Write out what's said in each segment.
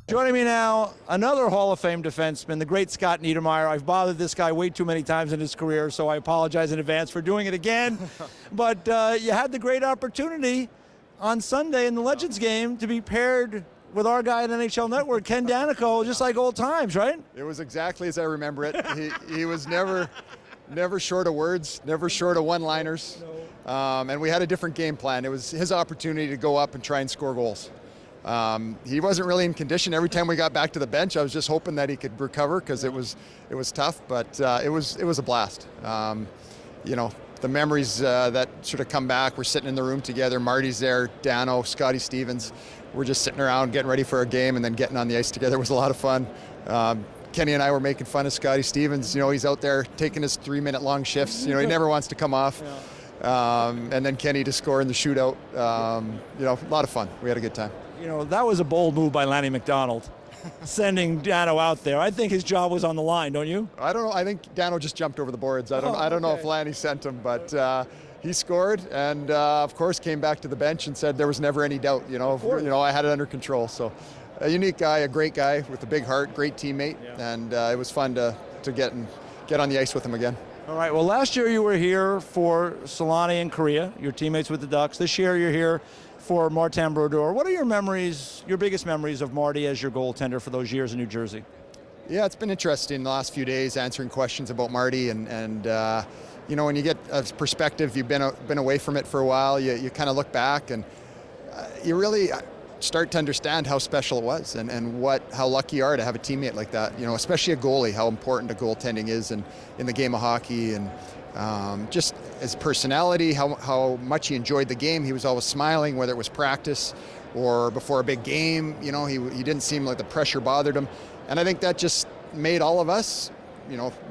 Joining me now, another Hall of Fame defenseman, the great Scott Neidermayer. I've bothered this guy way too many times in his career, so I apologize in advance for doing it again. But you had the great opportunity on Sunday in the Legends game to be paired with our guy at NHL Network, Ken Daneyko, just like old times, right? It was exactly as I remember it. He was never short of words, never short of one-liners. And we had a different game plan. It was his opportunity to go up and try and score goals. He wasn't really in condition. Every time we got back to the bench, I was just hoping that he could recover because it was tough, but it was a blast. The memories that sort of come back. We're sitting in the room together. Marty's there, Dano, Scotty Stevens. We're just sitting around getting ready for a game and then getting on the ice together was a lot of fun. Kenny and I were making fun of Scotty Stevens. He's out there taking his 3-minute-long shifts. He never wants to come off. And then Kenny to score in the shootout. A lot of fun. We had a good time. That was a bold move by Lanny McDonald, sending Dano out there. I think his job was on the line, don't you? I don't know. I think Dano just jumped over the boards. I don't know if Lanny sent him, but he scored and, of course, came back to the bench and said there was never any doubt. I had it under control. So a unique guy, a great guy with a big heart, great teammate, and it was fun to get on the ice with him again. All right, well, last year you were here for Solani in Korea, your teammates with the Ducks. This year you're here for Martin Brodeur. What are your memories, your biggest memories of Marty as your goaltender for those years in New Jersey? Yeah, it's been interesting the last few days answering questions about Marty and when you get a perspective, you've been away from it for a while, you kind of look back and you really start to understand how special it was and how lucky you are to have a teammate like that, especially a goalie, how important a goaltending is in the game of hockey, and just his personality, how much he enjoyed the game. He was always smiling, whether it was practice or before a big game. He didn't seem like the pressure bothered him, and I think that just made all of us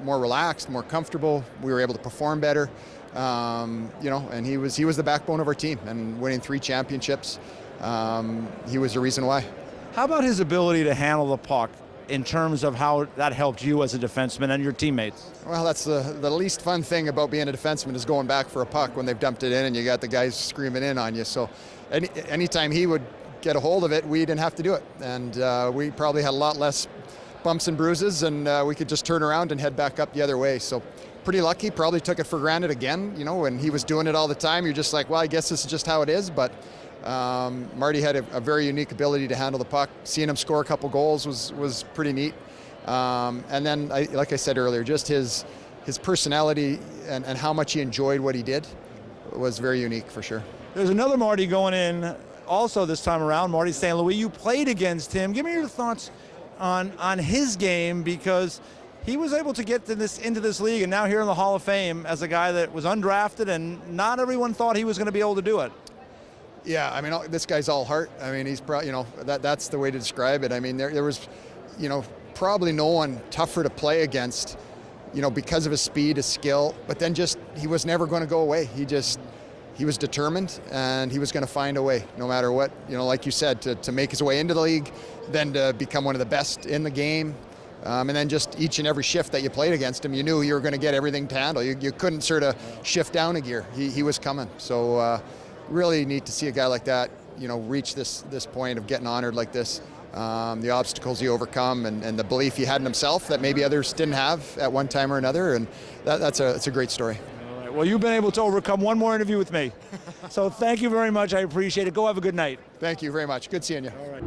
more relaxed, more comfortable. We were able to perform better, and he was the backbone of our team, and winning 3 championships. He was the reason why. How about his ability to handle the puck in terms of how that helped you as a defenseman and your teammates? Well, that's the least fun thing about being a defenseman is going back for a puck when they've dumped it in and you got the guys screaming in on you. So anytime he would get a hold of it, we didn't have to do it. And we probably had a lot less bumps and bruises, and we could just turn around and head back up the other way. So pretty lucky, probably took it for granted again. When he was doing it all the time, you're just like, well, I guess this is just how it is. But Marty had a very unique ability to handle the puck. Seeing him score a couple goals was pretty neat. And then, like I said earlier, just his personality and how much he enjoyed what he did was very unique for sure. There's another Marty going in also this time around, Marty St. Louis. You played against him. Give me your thoughts on his game, because he was able to get into this league and now here in the Hall of Fame as a guy that was undrafted and not everyone thought he was going to be able to do it. Yeah, I mean, this guy's all heart. I mean, he's probably, that's the way to describe it. I mean, there was, probably no one tougher to play against, because of his speed, his skill, but then he was never going to go away. He was determined and he was going to find a way no matter what, like you said, to make his way into the league, then to become one of the best in the game. And then just each and every shift that you played against him, you knew you were going to get everything to handle. You couldn't sort of shift down a gear. He was coming. So, really neat to see a guy like that, reach this point of getting honored like this. The obstacles he overcome and the belief he had in himself that maybe others didn't have at one time or another, and that's a great story. All right. Well, you've been able to overcome one more interview with me. So thank you very much. I appreciate it. Go have a good night. Thank you very much. Good seeing you. All right.